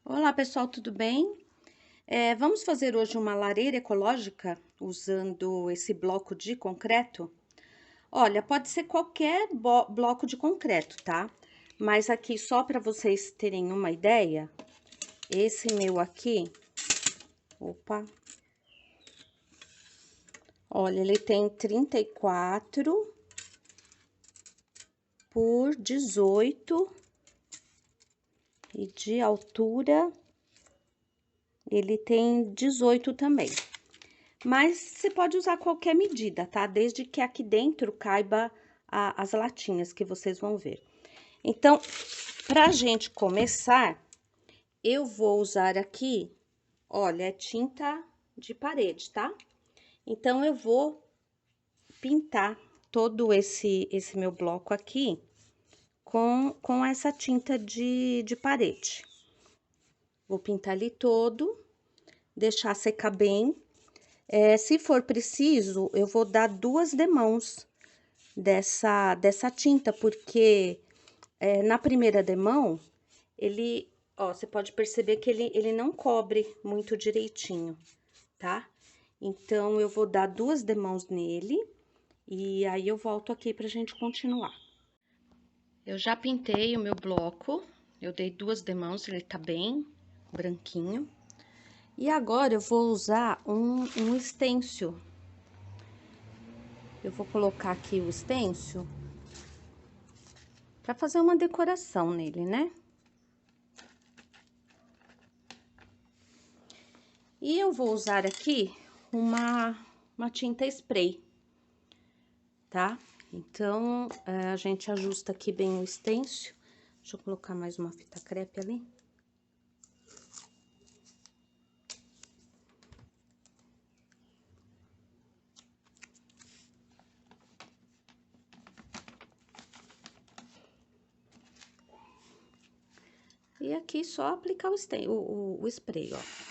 Olá pessoal, tudo bem? Vamos fazer hoje uma lareira ecológica usando esse bloco de concreto? Olha, pode ser qualquer bloco de concreto, tá? Mas aqui, só para vocês terem uma ideia, esse meu aqui, opa, olha, ele tem 34 por 18 e de altura ele tem 18 também. Mas você pode usar qualquer medida, tá? Desde que aqui dentro caiba as latinhas que vocês vão ver. Então, pra gente começar, eu vou usar aqui, olha, é tinta de parede, tá? Então, eu vou pintar todo esse meu bloco aqui com essa tinta de parede. Vou pintar ele todo, deixar secar bem. Se for preciso, eu vou dar 2 demãos dessa tinta, porque na primeira demão, ele, ó, você pode perceber que ele não cobre muito direitinho, tá? Então, eu vou dar 2 demãos nele, e aí eu volto aqui pra gente continuar. Eu já pintei o meu bloco, eu dei 2 demãos, ele tá bem branquinho. E agora, eu vou usar um stencil. Eu vou colocar aqui o stencil para fazer uma decoração nele, né? E eu vou usar aqui uma tinta spray, tá? Então, a gente ajusta aqui bem o stencil. Deixa eu colocar mais uma fita crepe ali. E aqui só aplicar o spray, ó.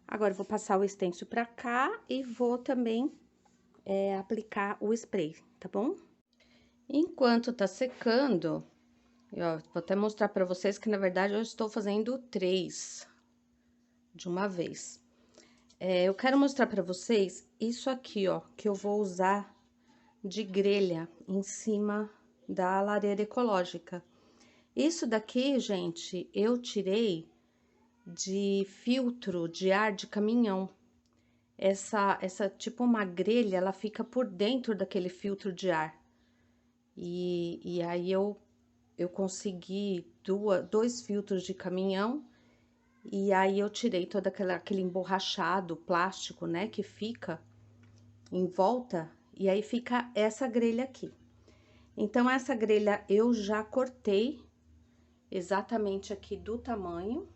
Agora, eu vou passar o stencil pra cá e vou também aplicar o spray, tá bom? Enquanto tá secando, vou até mostrar pra vocês que, na verdade, eu estou fazendo 3 de uma vez. Eu quero mostrar pra vocês isso aqui, ó, que eu vou usar de grelha em cima da lareira ecológica. Isso daqui, gente, eu tirei de filtro de ar de caminhão. Essa tipo uma grelha, ela fica por dentro daquele filtro de ar. E aí eu consegui 2 filtros de caminhão. E aí, eu tirei todo aquele emborrachado plástico, né, que fica em volta, e aí fica essa grelha aqui. Então, essa grelha eu já cortei exatamente aqui do tamanho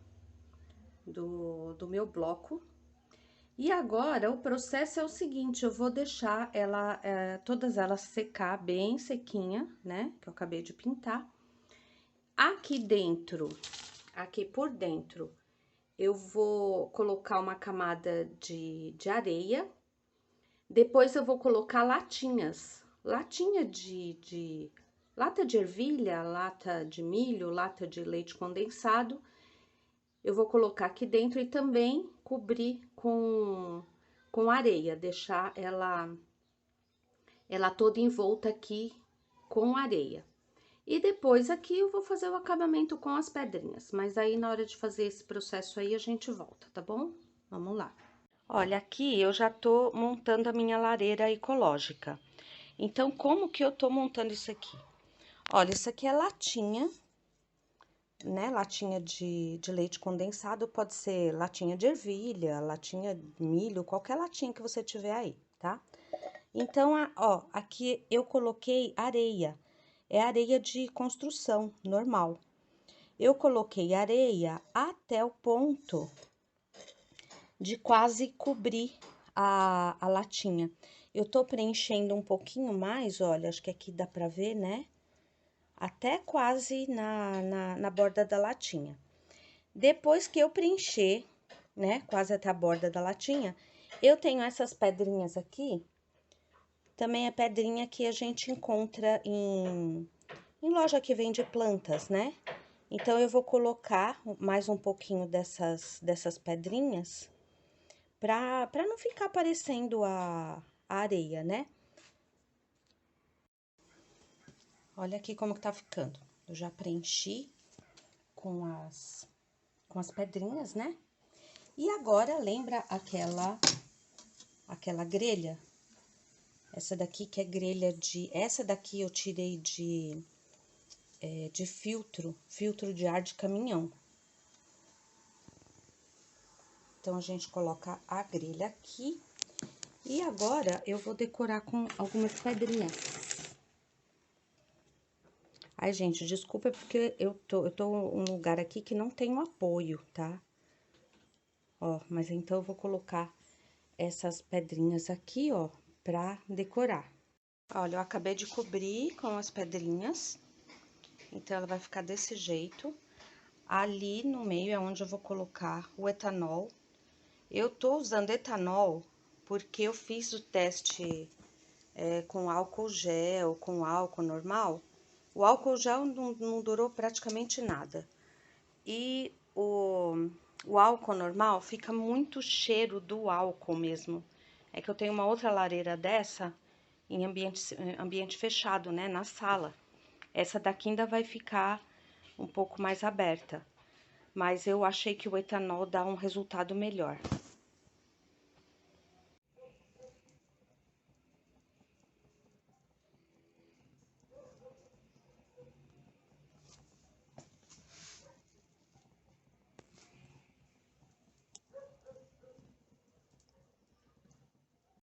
do meu bloco. E agora, o processo é o seguinte, eu vou deixar todas elas secar bem sequinha, né, que eu acabei de pintar. Aqui dentro, aqui por dentro, eu vou colocar uma camada de areia, depois eu vou colocar latinhas, lata de ervilha, lata de milho, lata de leite condensado. Eu vou colocar aqui dentro e também cobrir com areia, deixar ela toda envolta aqui com areia. E depois aqui eu vou fazer o acabamento com as pedrinhas, mas aí na hora de fazer esse processo aí a gente volta, tá bom? Vamos lá. Olha, aqui eu já tô montando a minha lareira ecológica. Então, como que eu tô montando isso aqui? Olha, isso aqui é latinha, né? Latinha de leite condensado, pode ser latinha de ervilha, latinha de milho, qualquer latinha que você tiver aí, tá? Então, ó, aqui eu coloquei areia. É areia de construção, normal. Eu coloquei areia até o ponto de quase cobrir a latinha. Eu tô preenchendo um pouquinho mais, olha, acho que aqui dá pra ver, né? Até quase na borda da latinha. Depois que eu preencher, né, quase até a borda da latinha, eu tenho essas pedrinhas aqui. Também é pedrinha que a gente encontra em loja que vende plantas, né? Então, eu vou colocar mais um pouquinho dessas pedrinhas pra não ficar parecendo a areia, né? Olha aqui como que tá ficando. Eu já preenchi com as pedrinhas, né? E agora, lembra aquela grelha? Essa daqui que é grelha de... Essa daqui eu tirei de filtro de ar de caminhão. Então, a gente coloca a grelha aqui. E agora, eu vou decorar com algumas pedrinhas. Ai, gente, desculpa porque eu tô num lugar aqui que não tem um apoio, tá? Ó, mas então eu vou colocar essas pedrinhas aqui, ó, pra decorar. Olha, eu acabei de cobrir com as pedrinhas, então ela vai ficar desse jeito. Ali no meio é onde eu vou colocar o etanol. Eu tô usando etanol porque eu fiz o teste com álcool gel, com álcool normal. O álcool gel não durou praticamente nada. E o álcool normal fica muito cheiro do álcool mesmo. É que eu tenho uma outra lareira dessa em ambiente fechado, né, na sala. Essa daqui ainda vai ficar um pouco mais aberta, mas eu achei que o etanol dá um resultado melhor.